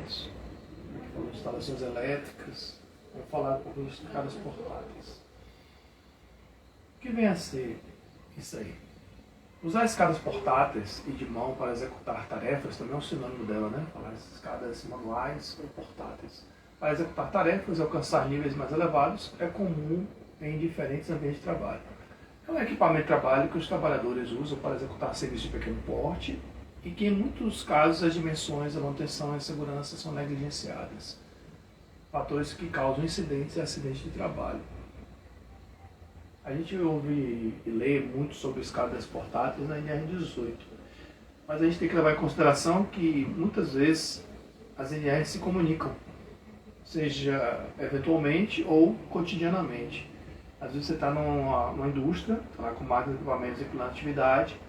equipamentos, falou de instalações elétricas, vamos falar um pouco de escadas portáteis. O que vem a ser isso aí? Usar escadas portáteis e de mão para executar tarefas também é um sinônimo dela, né? Falar escadas manuais ou portáteis. Para executar tarefas e alcançar níveis mais elevados é comum em diferentes ambientes de trabalho. É um equipamento de trabalho que os trabalhadores usam para executar serviços de pequeno porte e que, em muitos casos, as dimensões, a manutenção e a segurança são negligenciadas. Fatores que causam incidentes e acidentes de trabalho. A gente ouve e lê muito sobre escadas portáteis na NR18, mas a gente tem que levar em consideração que, muitas vezes, as NRs se comunicam, seja eventualmente ou cotidianamente. Às vezes você está numa indústria, está lá com máquinas, equipamentos em plena atividade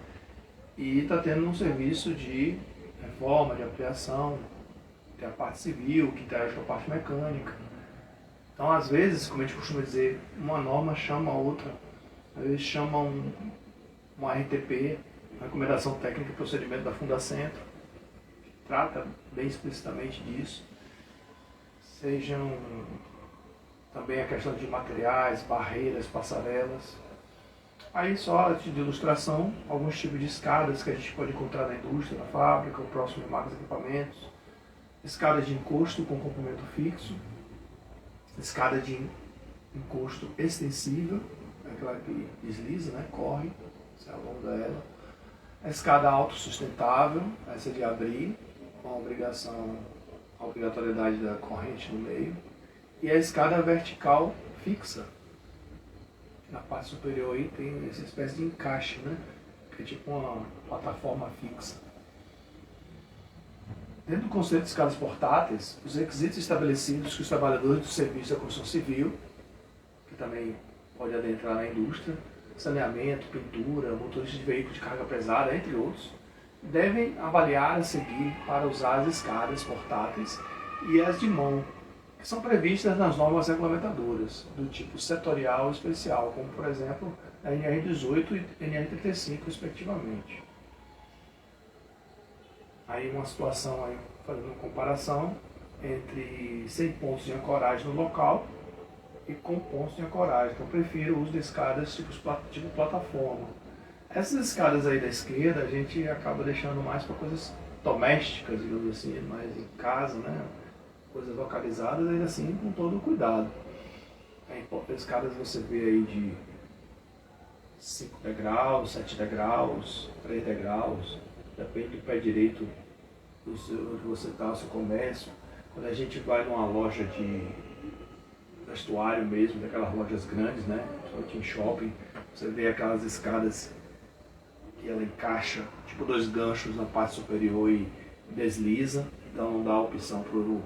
e está tendo um serviço de reforma, de ampliação, tem a parte civil, que interage com a parte mecânica. Então, às vezes, como a gente costuma dizer, uma norma chama a outra. Às vezes chama uma RTP, Recomendação Técnica e Procedimento da Fundacentro, que trata bem explicitamente disso. Sejam também a questão de materiais, barreiras, passarelas. Aí, só de ilustração, alguns tipos de escadas que a gente pode encontrar na indústria, na fábrica, ou próximo de máquinas e equipamentos. Escadas de encosto com comprimento fixo. Escada de encosto extensível, aquela que desliza, né, corre, você alonga ela. A escada autossustentável, essa de abrir, com a obrigatoriedade da corrente no meio. E a escada vertical fixa. Na parte superior aí tem essa espécie de encaixe, né, que é tipo uma plataforma fixa. Dentro do conceito de escadas portáteis, os requisitos estabelecidos que os trabalhadores do serviço da construção civil, que também pode adentrar na indústria, saneamento, pintura, motorista de veículos de carga pesada, entre outros, devem avaliar a seguir para usar as escadas portáteis e as de mão, que são previstas nas normas regulamentadoras, do tipo setorial e especial, como por exemplo a NR18 e NR35, respectivamente. Aí uma situação, aí, fazendo uma comparação entre 100 pontos de ancoragem no local e com pontos de ancoragem. Então eu prefiro o uso de escadas tipo plataforma. Essas escadas aí da esquerda a gente acaba deixando mais para coisas domésticas, digamos assim, mais em casa, né? Coisas localizadas, ainda assim com todo o cuidado. As escadas você vê aí de 5 degraus, 7 degraus, 3 degraus. Depende do pé direito onde você está, o seu comércio. Quando a gente vai numa loja de vestuário mesmo, daquelas lojas grandes, né? Principalmente em shopping, você vê aquelas escadas que ela encaixa, tipo 2 ganchos na parte superior e desliza. Então não dá a opção para o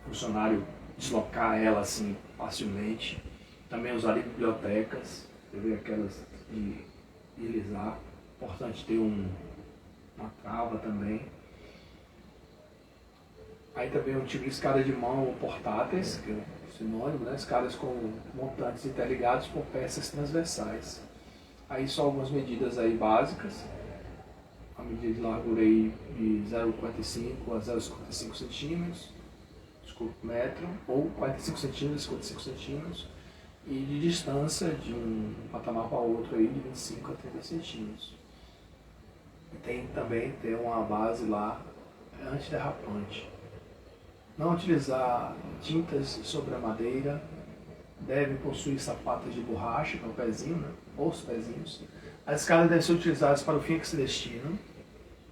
funcionário deslocar ela assim facilmente. Também usar em bibliotecas, você vê aquelas de deslizar. Importante ter uma trava também. Aí também um tipo de escada de mão ou portáteis, que é um sinônimo, né? Escadas com montantes interligados por peças transversais. Aí só algumas medidas aí básicas. A medida de largura aí de 0,45 a 0,55 centímetros, metro, ou 45 centímetros, 55 centímetros. E de distância de um patamar para outro aí de 25 a 30 centímetros. Tem também ter uma base lá antiderrapante. Não utilizar tintas sobre a madeira. Deve possuir sapatos de borracha, que é o pezinho, né? Ou os pezinhos. As escadas devem ser utilizadas para o fim que se destinam.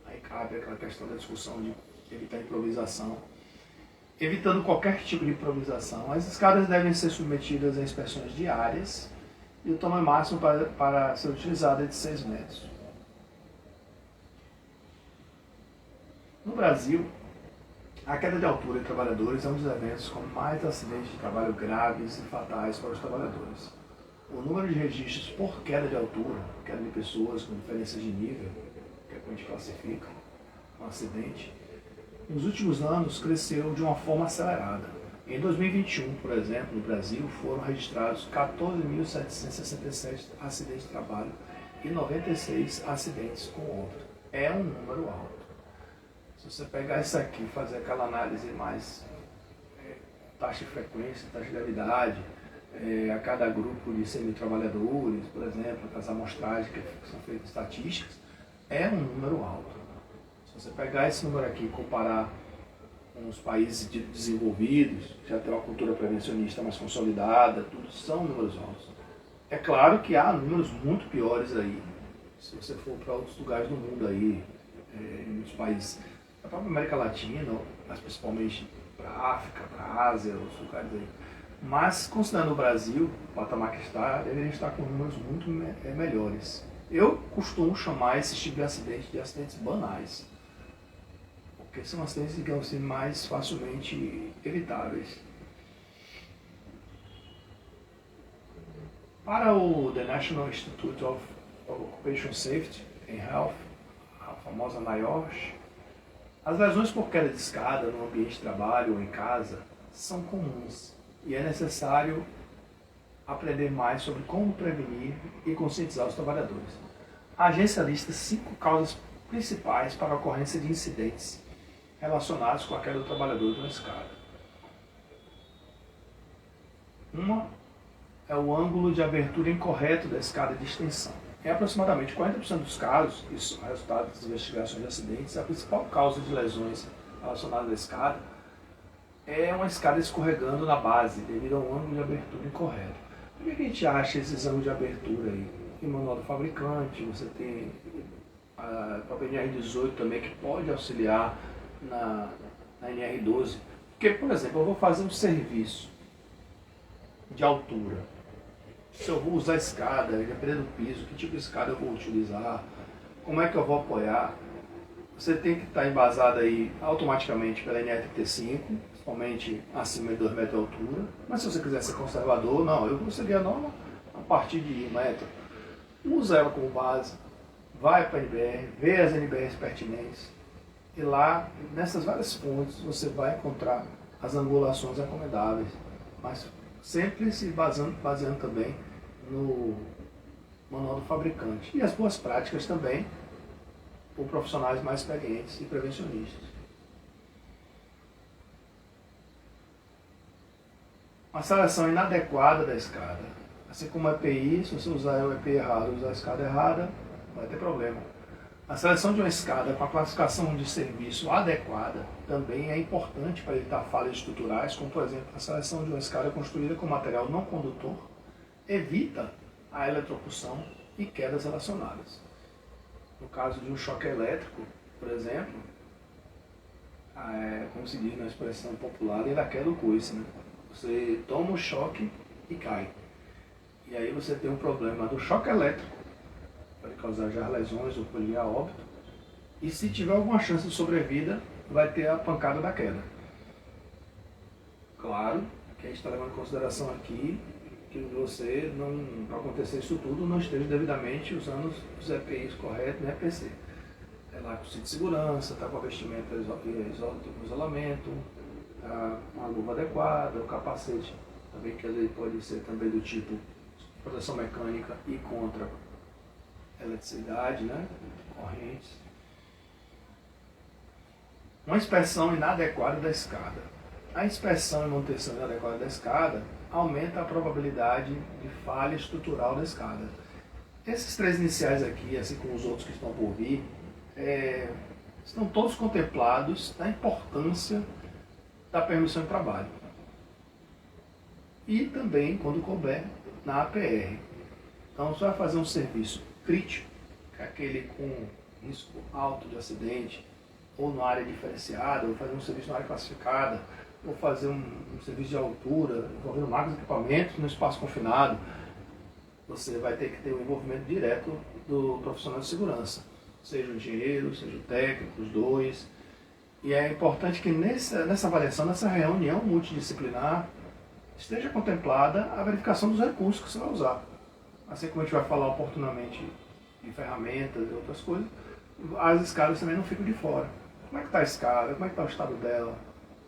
Aí cabe aquela questão da discussão de evitar improvisação. Evitando qualquer tipo de improvisação, as escadas devem ser submetidas a inspeções diárias e o tamanho máximo para ser utilizado é de 6 metros. No Brasil, a queda de altura de trabalhadores é um dos eventos com mais acidentes de trabalho graves e fatais para os trabalhadores. O número de registros por queda de altura, queda de pessoas com diferenças de nível, que é como a gente classifica um acidente, nos últimos anos cresceu de uma forma acelerada. Em 2021, por exemplo, no Brasil, foram registrados 14.767 acidentes de trabalho e 96 acidentes com outro. É um número alto. Se você pegar isso aqui e fazer aquela análise mais taxa de frequência, taxa de gravidade, a cada grupo de semi-trabalhadores, por exemplo, as amostragens que são feitas estatísticas, é um número alto. Se você pegar esse número aqui e comparar com os países desenvolvidos, já tem uma cultura prevencionista mais consolidada, tudo são números altos. É claro que há números muito piores aí, se você for para outros lugares do mundo aí, em muitos países da própria América Latina, mas principalmente para a África, para a Ásia, outros lugares aí. Mas, considerando o Brasil, o patamar que está, deveria estar com números muito melhores. Eu costumo chamar esse tipo de acidentes banais, porque são acidentes, digamos assim, mais facilmente evitáveis. Para o The National Institute of Occupational Safety and Health, a famosa NIOSH, as lesões por queda de escada no ambiente de trabalho ou em casa são comuns e é necessário aprender mais sobre como prevenir e conscientizar os trabalhadores. A agência lista 5 causas principais para a ocorrência de incidentes relacionados com a queda do trabalhador de uma escada. Uma é o ângulo de abertura incorreto da escada de extensão. Em aproximadamente 40% dos casos, isso é resultado das investigações de acidentes, a principal causa de lesões relacionadas à escada é uma escada escorregando na base, devido a um ângulo de abertura incorreto. Por que a gente acha esses ângulos de abertura aí? Em manual do fabricante, você tem a própria NR18 também, que pode auxiliar na NR12. Porque, por exemplo, eu vou fazer um serviço de altura. Se eu vou usar escada, dependendo do piso, que tipo de escada eu vou utilizar, como é que eu vou apoiar, você tem que estar embasado aí automaticamente pela NR35, principalmente acima de 2 metros de altura. Mas se você quiser ser conservador, não, eu vou seguir a norma a partir de 1 metro. Usa ela como base, vai para a NBR, vê as NBRs pertinentes, e lá, nessas várias fontes, você vai encontrar as angulações recomendáveis, mas sempre se baseando também no manual do fabricante. E as boas práticas também por profissionais mais experientes e prevencionistas. Uma seleção inadequada da escada. Assim como o EPI, se você usar o EPI errado, usar a escada errada, vai ter problema. A seleção de uma escada com a classificação de serviço adequada também é importante para evitar falhas estruturais, como por exemplo, a seleção de uma escada construída com material não condutor evita a eletrocução e quedas relacionadas. No caso de um choque elétrico, por exemplo, como se diz na expressão popular, ele queda o coice, né? Você toma um choque e cai. E aí você tem um problema do choque elétrico, pode causar já lesões ou pode ir a óbito. E se tiver alguma chance de sobrevida, vai ter a pancada da queda. Claro que a gente está levando em consideração aqui que você, para acontecer isso tudo, não esteja devidamente usando os EPIs corretos, né, EPC. É lá com o cinto de segurança, está com a vestimenta isolamento, uma luva adequada, o capacete também, que às vezes pode ser também do tipo proteção mecânica e contra eletricidade, né, correntes. Uma inspeção inadequada da escada. A inspeção e manutenção inadequada da escada aumenta a probabilidade de falha estrutural da escada. Esses 3 iniciais aqui, assim como os outros que estão por vir, estão todos contemplados na importância da permissão de trabalho. E também, quando couber, na APR. Então, você vai fazer um serviço crítico, que é aquele com risco alto de acidente, ou na área diferenciada, ou fazer um serviço na área classificada, ou fazer um serviço de altura, envolvendo máquinas e equipamentos no espaço confinado, você vai ter que ter um envolvimento direto do profissional de segurança, seja o engenheiro, seja o técnico, os dois. E é importante que nessa avaliação, nessa reunião multidisciplinar, esteja contemplada a verificação dos recursos que você vai usar. Assim como a gente vai falar oportunamente de ferramentas e outras coisas, as escadas também não ficam de fora. Como é que está a escada? Como é que está o estado dela?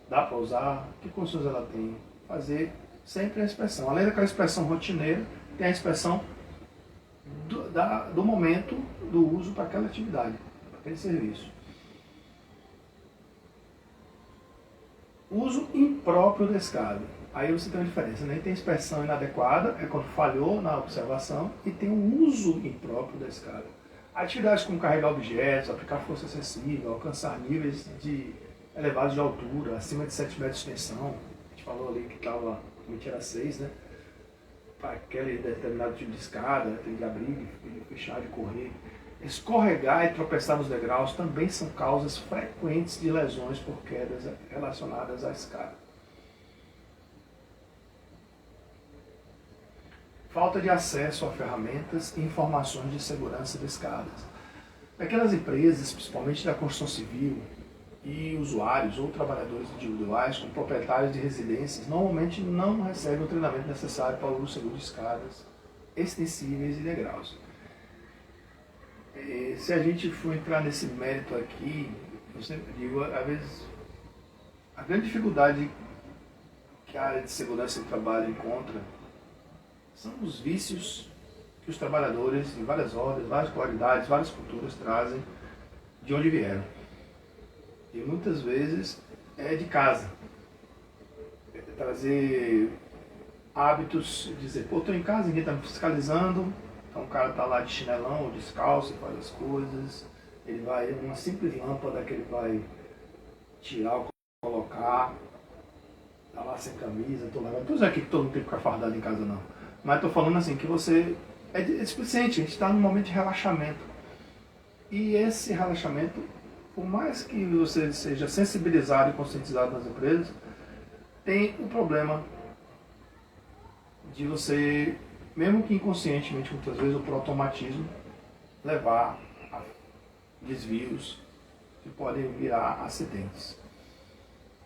Dá para usar? Que condições ela tem? Fazer sempre a inspeção. Além daquela inspeção rotineira, tem a inspeção do momento do uso para aquela atividade, para aquele serviço. Uso impróprio da escada. Aí você tem uma diferença, né? Tem inspeção inadequada, é quando falhou na observação, e tem o uso impróprio da escada. Atividades como carregar objetos, aplicar força excessiva, alcançar níveis elevados de altura, acima de 7 metros de extensão. A gente falou ali que estava, o limite era 6, né? Para aquele determinado tipo de escada, tem que abrir, fechar e correr. Escorregar e tropeçar nos degraus também são causas frequentes de lesões por quedas relacionadas à escada. Falta de acesso a ferramentas e informações de segurança de escadas. Pequenas empresas, principalmente da construção civil, e usuários ou trabalhadores individuais, como proprietários de residências, normalmente não recebem o treinamento necessário para o uso seguro de escadas extensíveis e degraus. Se a gente for entrar nesse mérito aqui, eu sempre digo, às vezes, a grande dificuldade que a área de segurança do trabalho encontra são os vícios que os trabalhadores, em várias ordens, várias qualidades, várias culturas, trazem de onde vieram. E muitas vezes é de casa. É trazer hábitos, dizer, pô, estou em casa, ninguém está me fiscalizando, então o cara está lá de chinelão, descalço, faz as coisas, ele vai, uma simples lâmpada que ele vai tirar ou colocar, está lá sem camisa, estou lá. Não estou dizendo aqui que todo mundo tem que ficar fardado em casa, não. Mas estou falando assim, que você é displicente, a gente está num momento de relaxamento. E esse relaxamento, por mais que você seja sensibilizado e conscientizado nas empresas, tem o problema de você, mesmo que inconscientemente, muitas vezes, ou por automatismo, levar a desvios que podem virar acidentes.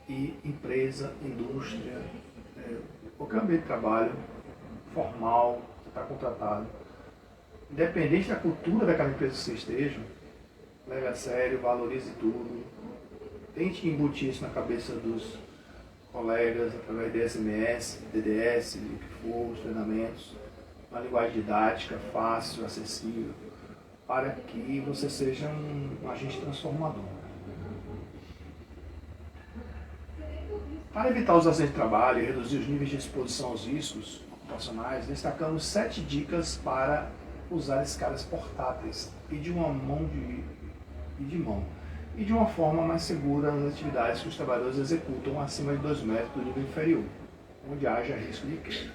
E empresa, indústria, qualquer ambiente de trabalho, formal, você está contratado, independente da cultura daquela empresa que você esteja, leve a sério, valorize tudo, tente embutir isso na cabeça dos colegas através de SMS, DDS, o que for, os treinamentos, uma linguagem didática, fácil, acessível, para que você seja um agente transformador. Para evitar os acidentes de trabalho e reduzir os níveis de exposição aos riscos ocupacionais, destacamos 7 dicas para usar escadas portáteis e de uma mão e de uma forma mais segura nas atividades que os trabalhadores executam acima de 2 metros do nível inferior, onde haja risco de queda.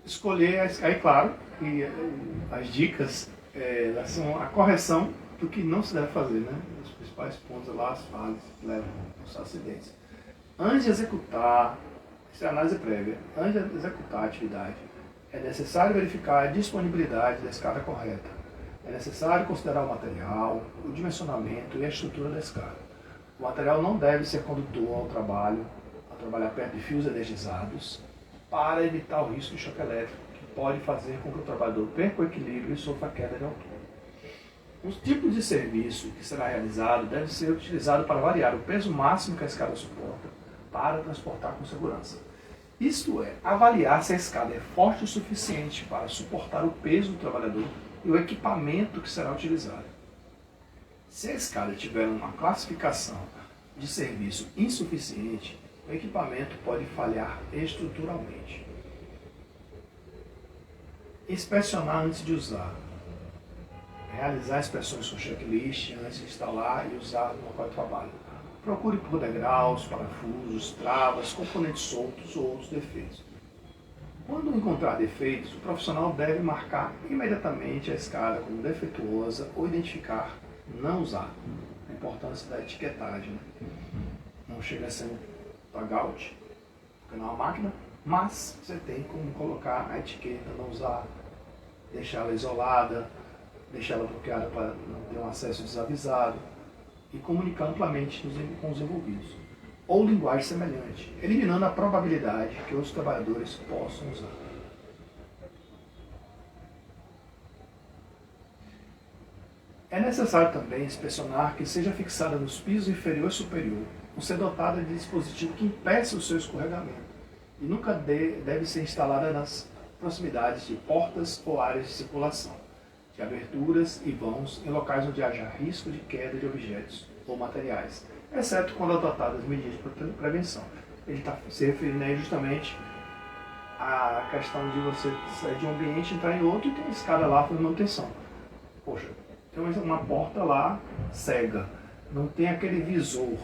Escolher, aí claro, que as dicas elas são a correção do que não se deve fazer, né? Os principais pontos lá, as falhas que levam aos acidentes. Antes de executar, isso é análise prévia, antes de executar a atividade, é necessário verificar a disponibilidade da escada correta. É necessário considerar o material, o dimensionamento e a estrutura da escada. O material não deve ser condutor ao trabalho, a trabalhar perto de fios energizados, para evitar o risco de choque elétrico, que pode fazer com que o trabalhador perca o equilíbrio e sofra queda de altura. Os tipos de serviço que será realizado deve ser utilizado para variar o peso máximo que a escada suporta, para transportar com segurança. Isto é, avaliar se a escada é forte o suficiente para suportar o peso do trabalhador e o equipamento que será utilizado. Se a escada tiver uma classificação de serviço insuficiente, o equipamento pode falhar estruturalmente. Inspecionar antes de usar. Realizar inspeções com checklist antes de instalar e usar no local de trabalho. Procure por degraus, parafusos, travas, componentes soltos ou outros defeitos. Quando encontrar defeitos, o profissional deve marcar imediatamente a escada como defeituosa ou identificar não usar. A importância da etiquetagem. Não chega a ser um tagout, porque não é uma máquina, mas você tem como colocar a etiqueta, não usar, deixar ela isolada, deixar ela bloqueada para não ter um acesso desavisado e comunicar amplamente com os envolvidos. Ou linguagem semelhante, eliminando a probabilidade que os trabalhadores possam usar. É necessário também inspecionar que seja fixada nos pisos inferior e superior, ou ser dotada de dispositivo que impeça o seu escorregamento, e nunca deve ser instalada nas proximidades de portas ou áreas de circulação, de aberturas e vãos em locais onde haja risco de queda de objetos ou materiais. exceto quando adotadas medidas de prevenção. Ele está se referindo aí justamente à questão de você sair de um ambiente, entrar em outro e tem uma escada lá para manutenção. Poxa, tem uma porta lá cega, não tem aquele visor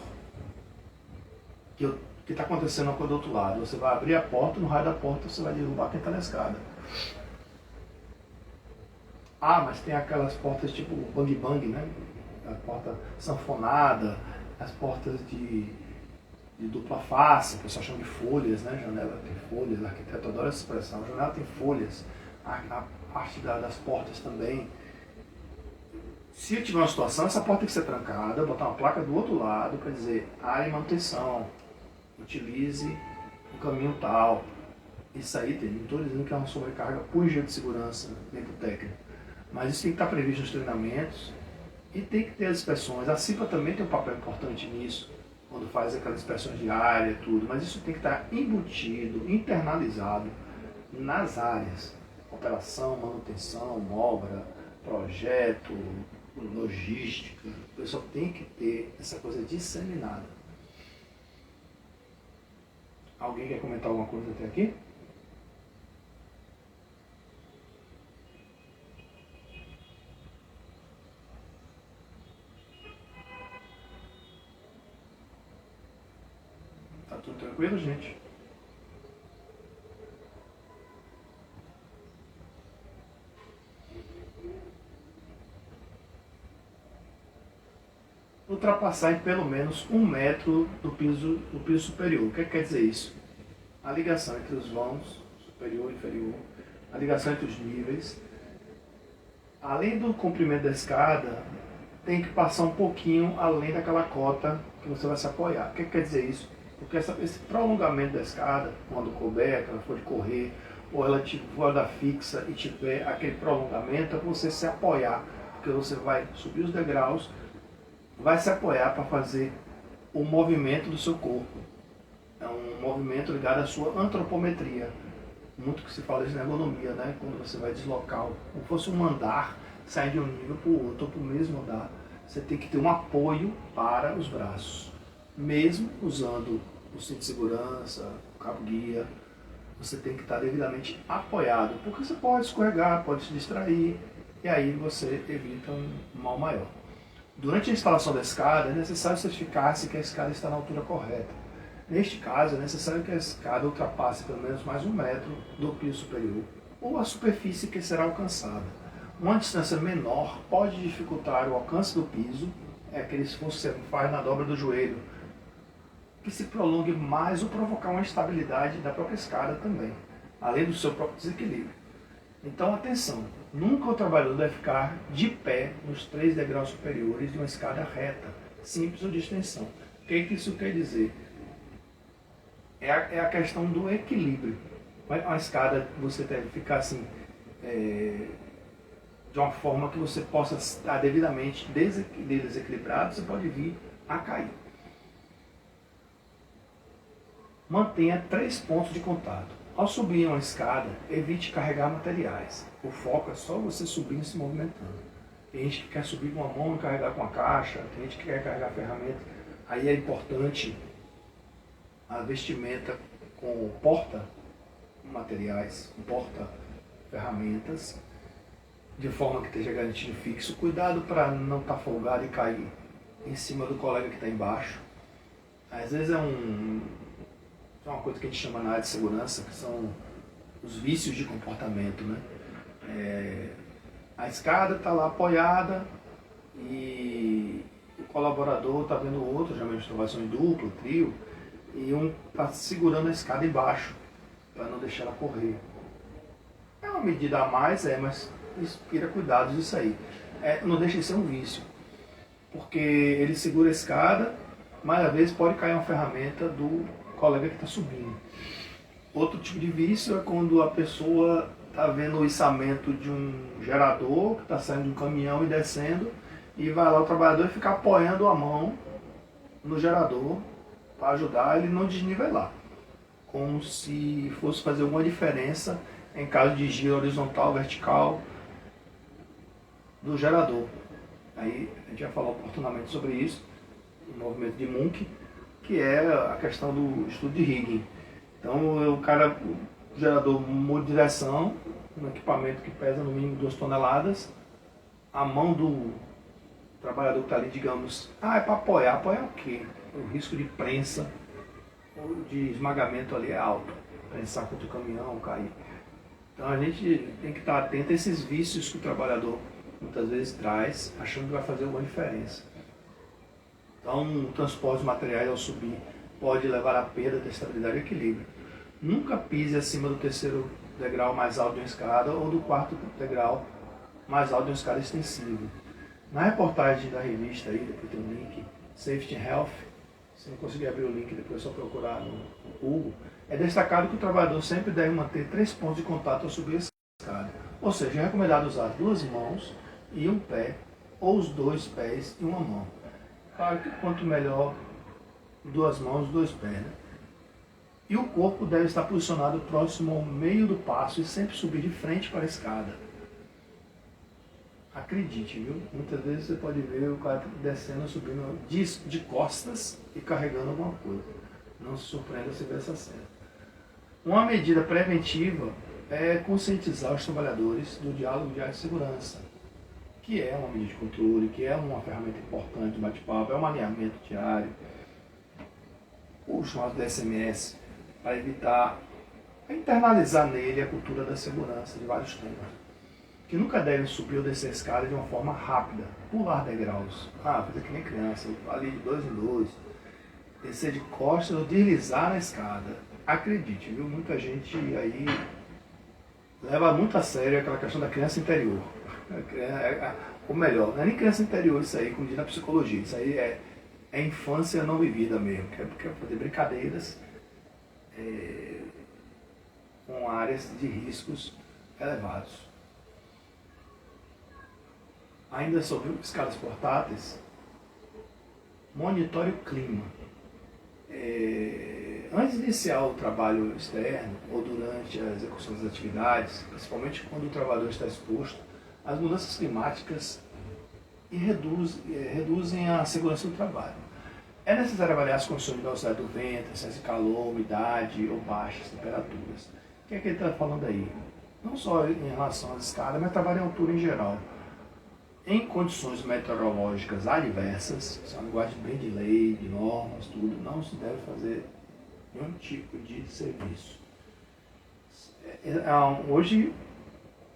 que está acontecendo do outro lado. Você vai abrir a porta, no raio da porta você vai derrubar quem está na escada. Ah, mas tem aquelas portas tipo bang bang, né? A porta sanfonada, as portas de dupla face, o pessoal chama de folhas, né? Janela tem folhas, o arquiteto adora essa expressão. A janela tem folhas, a parte das portas também. Se eu tiver uma situação, essa porta tem que ser trancada, botar uma placa do outro lado para dizer área de manutenção, utilize o caminho tal. Isso aí tem, não estou dizendo que é uma sobrecarga por jeito de segurança dentro do técnico, mas isso tem que estar previsto nos treinamentos e tem que ter as inspeções. A CIPA também tem um papel importante nisso, quando faz aquelas inspeções de área, tudo, mas isso tem que estar embutido, internalizado nas áreas. Operação, manutenção, obra, projeto, logística. O pessoal tem que ter essa coisa disseminada. Alguém quer comentar alguma coisa até aqui? Tá tudo tranquilo, gente? Ultrapassar em pelo menos 1 metro do piso superior. O que quer dizer isso? A ligação entre os vãos, superior e inferior, a ligação entre os níveis. Além do comprimento da escada, tem que passar um pouquinho além daquela cota que você vai se apoiar. O que quer dizer isso? Porque esse prolongamento da escada, quando couber, que ela for de correr, ou ela for da fixa e tiver aquele prolongamento, é você se apoiar, porque você vai subir os degraus, vai se apoiar para fazer o movimento do seu corpo. É um movimento ligado à sua antropometria. Muito que se fala de ergonomia, né? Quando você vai deslocar, como fosse um andar, sair de um nível para o outro, ou para o mesmo andar, você tem que ter um apoio para os braços. Mesmo usando o cinto de segurança, o cabo guia, você tem que estar devidamente apoiado, porque você pode escorregar, pode se distrair, e aí você evita um mal maior. Durante a instalação da escada, é necessário certificar-se que a escada está na altura correta. Neste caso, é necessário que a escada ultrapasse pelo menos mais 1 metro do piso superior, ou a superfície que será alcançada. Uma distância menor pode dificultar o alcance do piso, é aquele esforço que você faz na dobra do joelho, que se prolongue mais ou provocar uma instabilidade da própria escada também, além do seu próprio desequilíbrio. Então, atenção, nunca o trabalhador deve ficar de pé nos 3 degraus superiores de uma escada reta, simples ou de extensão. O que isso quer dizer? É a questão do equilíbrio. Uma escada você deve ficar assim, de uma forma que você possa estar devidamente desequilibrado, você pode vir a cair. Mantenha 3 pontos de contato. Ao subir uma escada, evite carregar materiais. O foco é só você subir e se movimentando. Tem gente que quer subir com a mão e carregar com a caixa, tem gente que quer carregar ferramenta. Aí é importante a vestimenta com porta-materiais, com porta-ferramentas, de forma que esteja garantido fixo. Cuidado para não estar folgado e cair em cima do colega que está embaixo. Às vezes é uma coisa que a gente chama na área de segurança, que são os vícios de comportamento, né? A escada está lá apoiada e o colaborador está vendo o outro, geralmente trabalhação em duplo, trio, e um está segurando a escada embaixo, para não deixar ela correr. É uma medida a mais, mas inspira cuidado disso aí. Não deixa de ser um vício, porque ele segura a escada, mas às vezes pode cair uma ferramenta do colega que está subindo. Outro tipo de vício é quando a pessoa está vendo o içamento de um gerador que está saindo de um caminhão e descendo, e vai lá o trabalhador e fica apoiando a mão no gerador para ajudar ele não desnivelar, como se fosse fazer alguma diferença em caso de giro horizontal, vertical do gerador. Aí a gente vai falar oportunamente sobre isso. movimento de Munch, que é a questão do estudo de rigging. Então o gerador muda de direção, um equipamento que pesa no mínimo 2 toneladas, a mão do trabalhador que está ali, digamos, é para apoiar. Apoiar o quê? O risco de prensa ou de esmagamento ali é alto. Prensar contra o caminhão, cair. Então a gente tem que estar atento a esses vícios que o trabalhador muitas vezes traz, achando que vai fazer alguma diferença. Então o transporte de materiais ao subir pode levar à perda da estabilidade e equilíbrio. Nunca pise acima do 3º degrau mais alto de uma escada ou do 4º degrau mais alto de uma escada extensível. Na reportagem da revista, aí, depois tem um link, Safety and Health, se não conseguir abrir o link, depois é só procurar no Google, é destacado que o trabalhador sempre deve manter 3 pontos de contato ao subir a escada. Ou seja, é recomendado usar 2 mãos e um pé, ou os 2 pés e uma mão. Claro que quanto melhor 2 mãos, 2 pés, né? E o corpo deve estar posicionado próximo ao meio do passo e sempre subir de frente para a escada. Acredite, viu? Muitas vezes você pode ver o cara descendo, subindo de costas e carregando alguma coisa. Não se surpreenda se ver essa cena. Uma medida preventiva é conscientizar os trabalhadores do diálogo de segurança, que é uma medida de controle, que é uma ferramenta importante do bate-papo, é um alinhamento diário, o chamado DSMS, para evitar internalizar nele a cultura da segurança de vários temas. Que nunca devem subir ou descer a escada de uma forma rápida, pular degraus. Fazer que nem criança, ali de 2 em 2, descer de costas ou deslizar na escada. Acredite, viu? Muita gente aí leva muito a sério aquela questão da criança interior. Ou melhor, não é nem criança interior isso aí, como diz na psicologia. Isso aí é infância não vivida mesmo, que é fazer brincadeiras com áreas de riscos elevados. Ainda sobre escadas portáteis, monitore o clima. Antes de iniciar o trabalho externo ou durante a execução das atividades, principalmente quando o trabalhador está exposto, as mudanças climáticas reduzem a segurança do trabalho. É necessário avaliar as condições de velocidade do vento, excesso de calor, umidade ou baixas temperaturas. O que é que ele está falando aí? Não só em relação às escadas, mas trabalho em altura em geral. Em condições meteorológicas adversas, isso é uma linguagem bem de lei, de normas, tudo, não se deve fazer nenhum tipo de serviço. Hoje,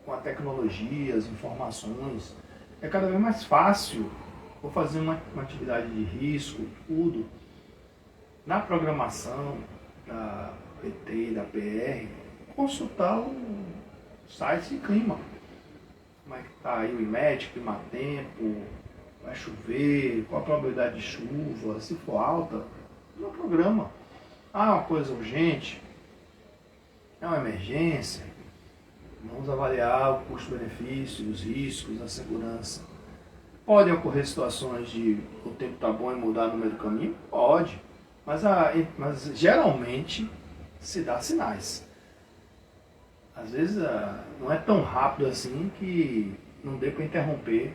com a tecnologia, as informações, é cada vez mais fácil vou fazer uma atividade de risco, tudo, na programação da PT e da PR, consultar o site de clima. Como é que está aí o IMET, clima-tempo, vai chover, qual a probabilidade de chuva, se for alta, no programa. Uma coisa urgente, é uma emergência, vamos avaliar o custo-benefício, os riscos, a segurança. Podem ocorrer situações de o tempo está bom e mudar no meio do caminho? Pode, mas geralmente se dá sinais. Às vezes não é tão rápido assim que não dê para interromper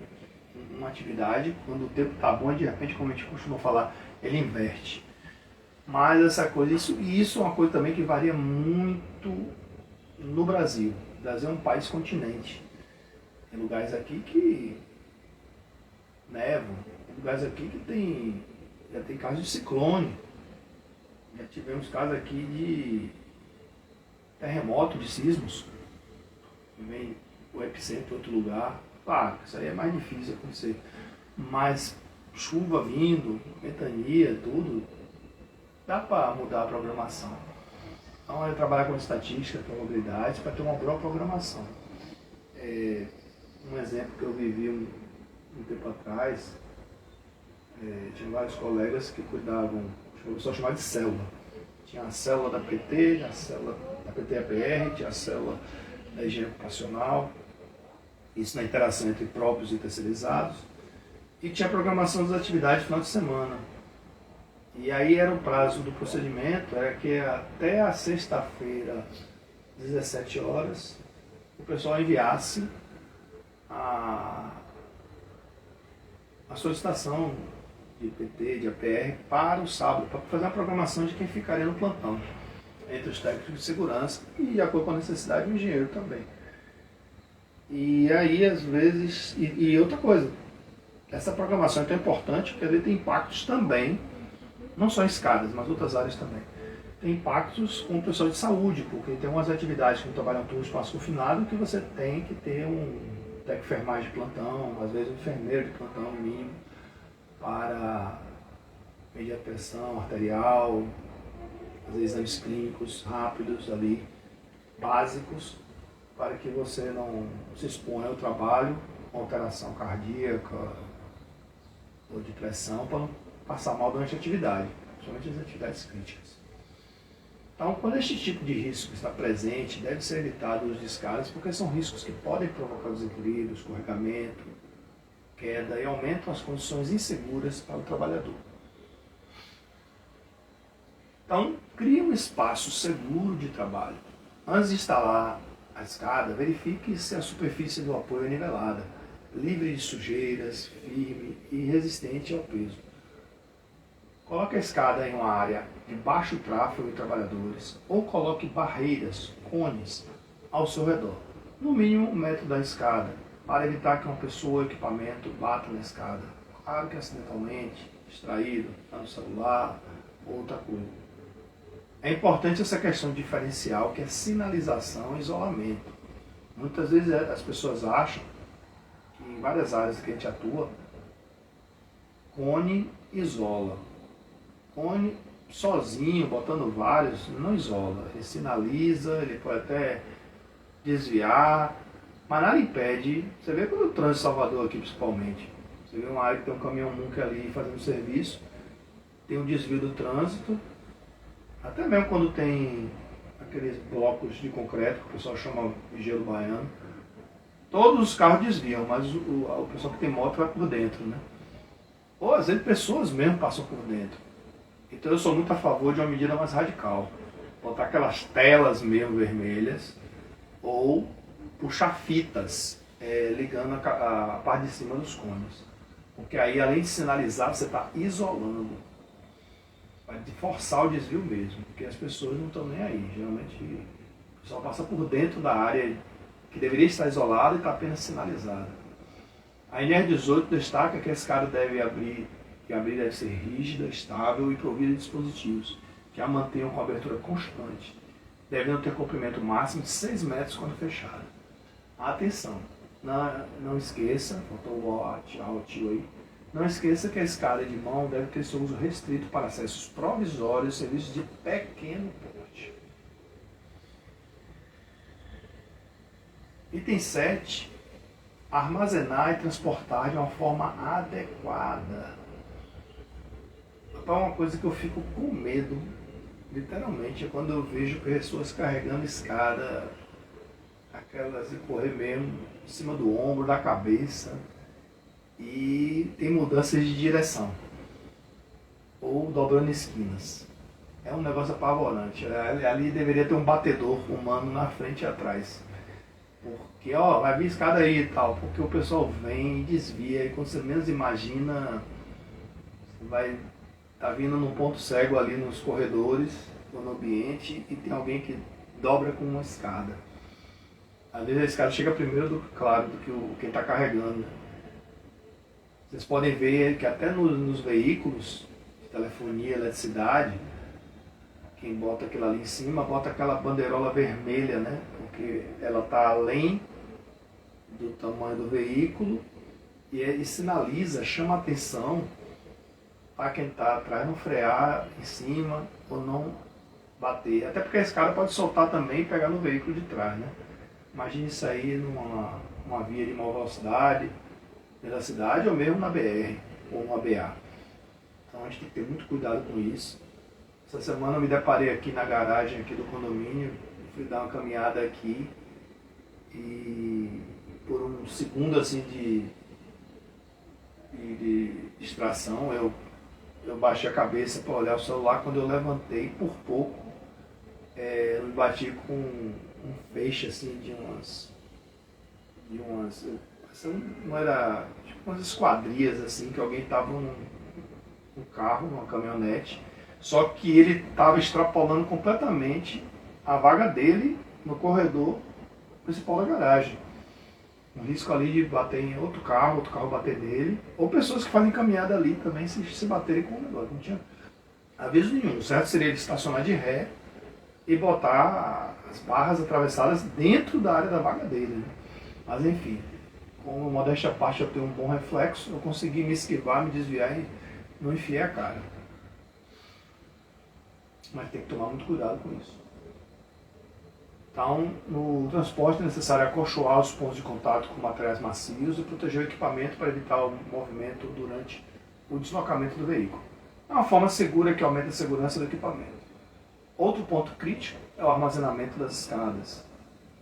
uma atividade quando o tempo está bom e de repente, como a gente costuma falar, ele inverte. Mas essa coisa, isso é uma coisa também que varia muito no Brasil. O Brasil é um país continente. Tem lugares aqui que nevam, tem lugares aqui que já tem casos de ciclone. Já tivemos casos aqui de terremoto, de sismos. Vem o epicentro em outro lugar. Claro, isso aí é mais difícil de acontecer. Mas chuva vindo, ventania, tudo, dá para mudar a programação. Então é trabalhar com estatística, probabilidades, para ter uma boa programação. Um exemplo que eu vivi um tempo atrás, tinha vários colegas que cuidavam, o pessoal chamava de célula. Tinha a célula da PT, tinha a célula da PT-APR, tinha a célula da higiene ocupacional, isso na interação entre próprios e terceirizados, e tinha a programação das atividades no final de semana. E aí era o prazo do procedimento, era que até a sexta-feira, 17 horas, o pessoal enviasse a solicitação de PT, de APR, para o sábado, para fazer a programação de quem ficaria no plantão, entre os técnicos de segurança e, de acordo com a necessidade, o engenheiro também. E aí, às vezes, e outra coisa, essa programação é tão importante porque ele tem impactos também, não só em escadas, mas outras áreas também. Tem impactos com o pessoal de saúde, porque tem umas atividades que trabalham turno espaço confinado que você tem que ter um técnico de enfermagem de plantão, às vezes um enfermeiro de plantão no mínimo, para medir a pressão arterial, fazer exames clínicos rápidos ali, básicos, para que você não se exponha ao trabalho com alteração cardíaca ou de pressão, para não passar mal durante a atividade, principalmente as atividades críticas. Então, quando este tipo de risco está presente, deve ser evitado os descaras, porque são riscos que podem provocar desequilíbrio, escorregamento, queda e aumentam as condições inseguras para o trabalhador. Então, crie um espaço seguro de trabalho. Antes de instalar a escada, verifique se a superfície do apoio é nivelada, livre de sujeiras, firme e resistente ao peso. Coloque a escada em uma área de baixo tráfego de trabalhadores ou coloque barreiras, cones, ao seu redor, no mínimo 1 metro da escada, para evitar que uma pessoa ou equipamento bata na escada, claro que acidentalmente, distraído, no celular ou outra coisa. É importante essa questão diferencial, que é sinalização e isolamento. Muitas vezes as pessoas acham que em várias áreas que a gente atua, cone isola. Cone sozinho, botando vários, não isola. Ele sinaliza, ele pode até desviar, mas nada impede. Você vê pelo trânsito de Salvador aqui principalmente. Você vê uma área que tem um caminhão Munca ali fazendo serviço, tem um desvio do trânsito, até mesmo quando tem aqueles blocos de concreto, que o pessoal chama de gelo baiano, todos os carros desviam, mas o pessoal que tem moto vai por dentro, né? Ou às vezes pessoas mesmo passam por dentro. Então eu sou muito a favor de uma medida mais radical. Botar aquelas telas mesmo vermelhas ou puxar fitas ligando a parte de cima dos cones. Porque aí, além de sinalizar, você está isolando. Vai forçar o desvio mesmo, porque as pessoas não estão nem aí. Geralmente o pessoal passa por dentro da área que deveria estar isolada e está apenas sinalizada. A NR18 destaca que a escada deve abrir, que a abrir deve ser rígida, estável e provida de dispositivos que a mantenham com abertura constante, devendo ter comprimento máximo de 6 metros quando fechada. Atenção, não esqueça, faltou o tio aí, não esqueça que a escada de mão deve ter seu uso restrito para acessos provisórios e serviços de pequeno porte. Item 7. Armazenar e transportar de uma forma adequada. É uma coisa que eu fico com medo, literalmente, é quando eu vejo pessoas carregando escada, aquelas de correr mesmo, em cima do ombro, da cabeça, e tem mudanças de direção, ou dobrando esquinas. É um negócio apavorante. Ali deveria ter um batedor humano na frente e atrás. Porque, vai vir escada aí e tal, porque o pessoal vem e desvia, e quando você menos imagina, você vai estar vindo num ponto cego ali nos corredores, ou no ambiente, e tem alguém que dobra com uma escada. Às vezes a escada chega primeiro, do que quem está carregando. Vocês podem ver que até nos veículos de telefonia, eletricidade, quem bota aquilo ali em cima, bota aquela bandeirola vermelha, né? Porque ela está além do tamanho do veículo e sinaliza, chama a atenção para quem está atrás não frear em cima ou não bater. Até porque a escada pode soltar também e pegar no veículo de trás, né? Imagine isso aí numa via de maior velocidade, pela cidade ou mesmo na BR ou no ABA. Então a gente tem que ter muito cuidado com isso. Essa semana eu me deparei aqui na garagem aqui do condomínio, fui dar uma caminhada aqui e por um segundo assim de distração eu baixei a cabeça para olhar o celular. Quando eu levantei, por pouco, eu me bati com um feixe assim de umas não era tipo umas esquadrias assim, que alguém estava um carro, uma caminhonete, só que ele estava extrapolando completamente a vaga dele no corredor principal da garagem. Um risco ali de bater em outro carro bater nele, ou pessoas que fazem caminhada ali também se baterem com o negócio. Não tinha aviso nenhum. O certo seria ele estacionar de ré e botar as barras atravessadas dentro da área da vaga dele. Né? Mas enfim, com modéstia à parte eu tenho um bom reflexo, eu consegui me esquivar, me desviar e não enfiei a cara. Mas tem que tomar muito cuidado com isso. Então, no transporte é necessário acolchoar os pontos de contato com materiais macios e proteger o equipamento para evitar o movimento durante o deslocamento do veículo. É uma forma segura que aumenta a segurança do equipamento. Outro ponto crítico é o armazenamento das escadas.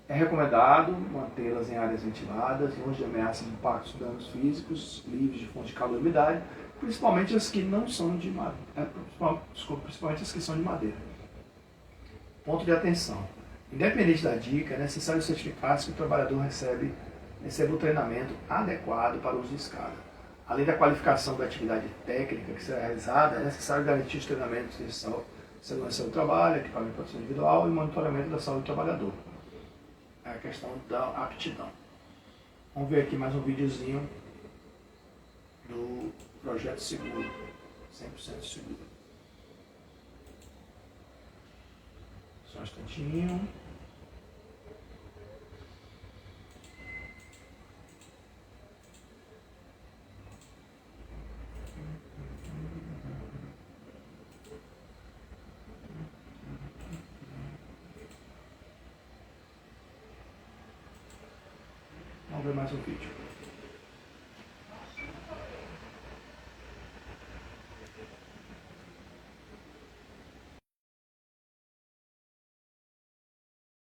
É recomendado mantê-las em áreas ventiladas, longe de ameaças de impactos e danos físicos, livres de fonte de calor e umidade, principalmente as que não são de madeira. Principalmente as que são de madeira. Ponto de atenção. Independente da dica, é necessário certificar-se que o trabalhador recebe o treinamento adequado para o uso de escada. Além da qualificação da atividade técnica que será realizada, é necessário garantir os treinamentos de segurança do trabalho, equipamento de proteção individual e monitoramento da saúde do trabalhador. É a questão da aptidão. Vamos ver aqui mais um videozinho do projeto seguro, 100% seguro. Só um instantinho. Vamos ver mais um vídeo.